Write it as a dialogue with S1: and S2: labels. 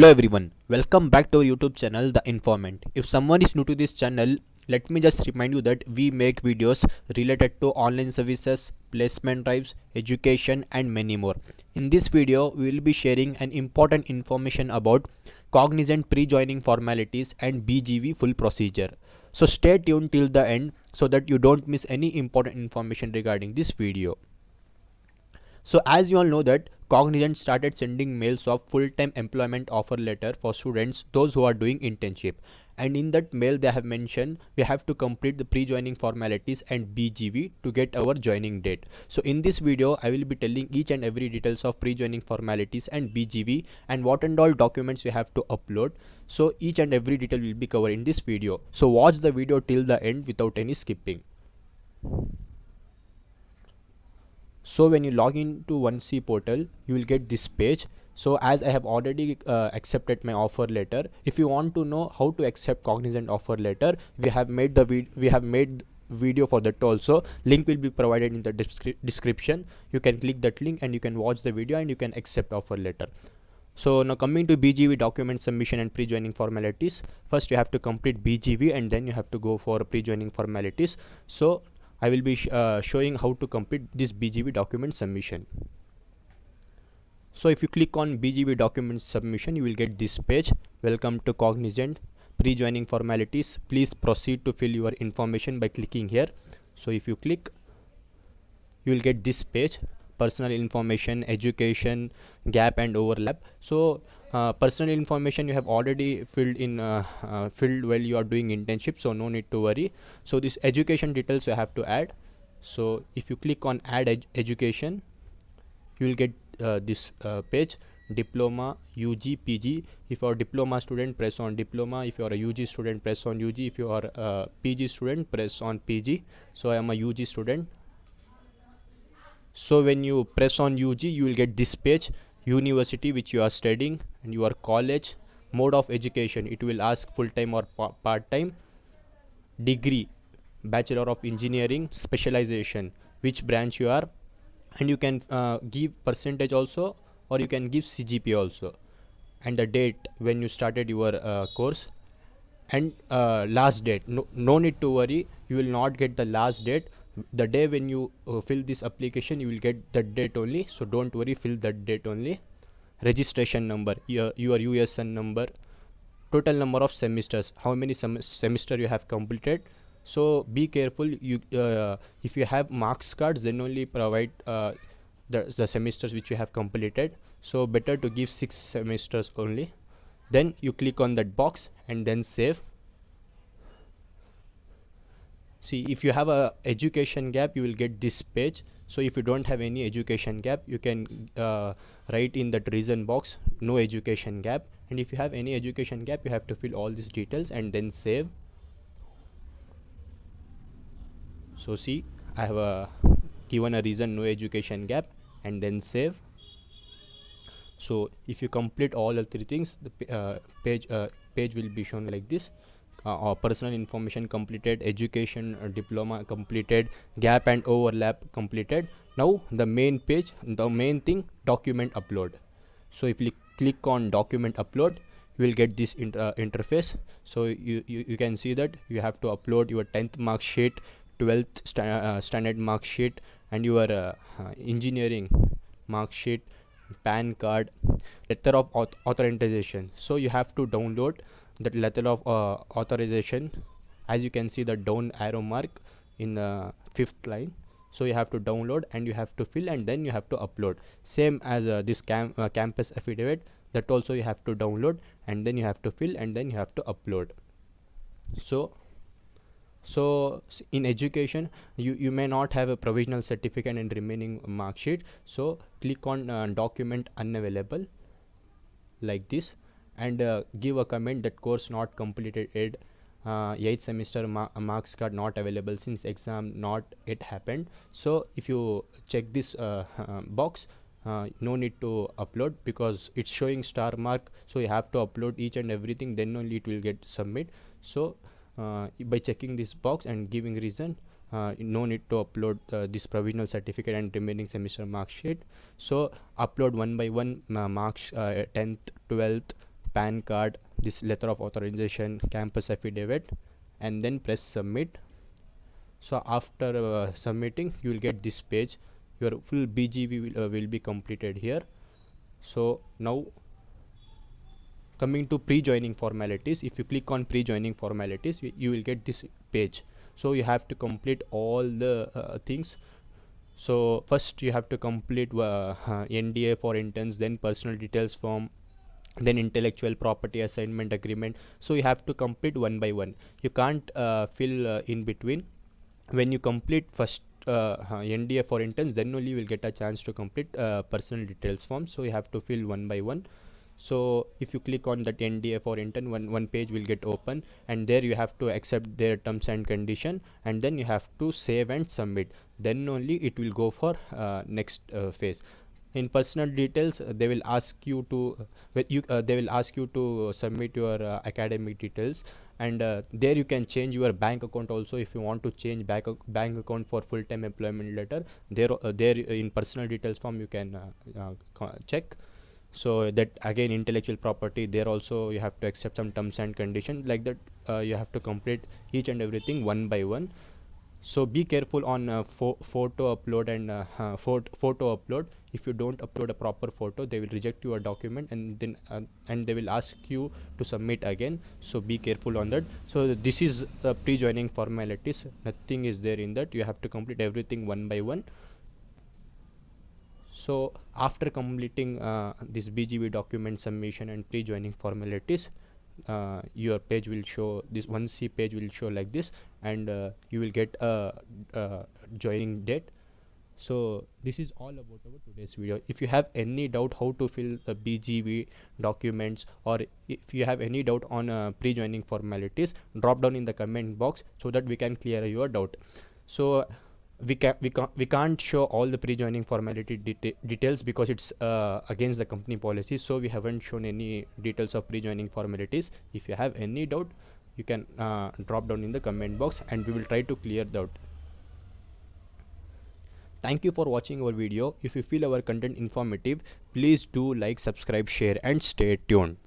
S1: Hello everyone, welcome back to our YouTube channel The Informant. If someone is new to this channel, let me just remind you that we make videos related to online services, placement drives, education and many more. In this video, we will be sharing an important information about Cognizant pre-joining formalities and BGV full procedure. So stay tuned till the end so that you don't miss any important information regarding this video. So as you all know that Cognizant started sending mails of full-time employment offer letter for students, those who are doing internship. And in that mail they have mentioned we have to complete the pre-joining formalities and BGV to get our joining date. So in this video I will be telling each and every details of pre-joining formalities and BGV and what and all documents we have to upload. So each and every detail will be covered in this video. So watch the video till the end without any skipping. So when you log into 1C portal, you will get this page. So as I have already accepted my offer letter, if you want to know how to accept Cognizant offer letter, we have made video for that also. Link will be provided in the description. You can click that link and you can watch the video and you can accept offer letter. So now coming to BGV document submission and pre-joining formalities. First you have to complete BGV and then you have to go for pre-joining formalities. So I will be showing how to complete this BGV document submission. So if you click on BGV document submission, you will get this page. Welcome to Cognizant pre-joining formalities. Please proceed to fill your information by clicking here. So if you click, you will get this page. Personal information, education, gap and overlap. So personal information you have already filled while you are doing internship, so no need to worry. So this education details you have to add. So if you click on add education, you will get this page: diploma, UG, PG. If you are a diploma student, press on diploma. If you are a UG student, press on UG. If you are a PG student, press on PG. So I am a UG student. So when you press on UG, you will get this page: university which you are studying and your college, mode of education, it will ask full-time or part-time, degree, bachelor of engineering, specialization, which branch you are, and you can give percentage also, or you can give CGP also, and the date when you started your course, and last date. No need to worry, you will not get the last date. The day when you fill this application, you will get that date only, so don't worry, fill that date only. Registration number, your USN number, total number of semesters, how many semester you have completed. So be careful, you if you have marks cards, then only provide the semesters which you have completed. So better to give 6 semesters only. Then you click on that box and then save. See, if you have a education gap, you will get this page. So if you don't have any education gap, you can write in that reason box no education gap, and if you have any education gap, you have to fill all these details and then save. So see, I have given a reason no education gap and then save. So if you complete all the 3 things, the page will be shown like this. Personal information completed, education diploma completed, gap and overlap completed. Now the main page, the main thing, document upload. So if you click on document upload, you will get this interface. So you can see that you have to upload your 10th mark sheet, 12th standard mark sheet, and your engineering mark sheet, PAN card, letter of authorization. So you have to download that letter of authorization. As you can see the down arrow mark in the 5th line. So you have to download and you have to fill and then you have to upload. Same as this campus affidavit, that also you have to download and then you have to fill and then you have to upload. So in education, you may not have a provisional certificate and remaining mark sheet. So click on document unavailable like this, and give a comment that course not completed, 8th semester marks card not available since exam not yet happened. So if you check this box, no need to upload because it's showing star mark, so you have to upload each and everything, then only it will get submit. So by checking this box and giving reason, no need to upload this provisional certificate and remaining semester mark sheet. So upload one by one marks, 10th, 12th, PAN card, this letter of authorization, campus affidavit, and then press submit. So after submitting, you will get this page. Your full BGV will be completed here. So now coming to pre-joining formalities, if you click on pre-joining formalities, you will get this page. So you have to complete all the things. So first you have to complete NDA for interns, then personal details form, then intellectual property assignment agreement. So you have to complete one by one. You can't fill in between. When you complete first NDA for interns, then only you will get a chance to complete personal details form. So you have to fill one by one. So if you click on that NDA for intern, one page will get open, and there you have to accept their terms and condition, and then you have to save and submit. Then only it will go for next phase. In personal details, they will ask you to they will ask you to submit your academic details, and there you can change your bank account also. If you want to change bank account for full-time employment letter, there in personal details form you can check. So that again, intellectual property, there also you have to accept some terms and conditions, like that. You have to complete each and everything one by one. So be careful on photo upload and photo upload. If you don't upload a proper photo, they will reject your document, and then and they will ask you to submit again. So be careful on that. So this is pre-joining formalities. Nothing is there in that. You have to complete everything one by one. So after completing this BGV document submission and pre-joining formalities, your page will show, this 1C page will show like this, and you will get a joining date. So this is all about our today's video. If you have any doubt how to fill the BGV documents, or if you have any doubt on pre-joining formalities, drop down in the comment box so that we can clear your doubt. So we can't show all the pre-joining formality details because it's against the company policy. So we haven't shown any details of pre-joining formalities. If you have any doubt, you can drop down in the comment box, and we will try to clear the doubt. Thank you for watching our video. If you feel our content informative, please do like, subscribe, share, and stay tuned.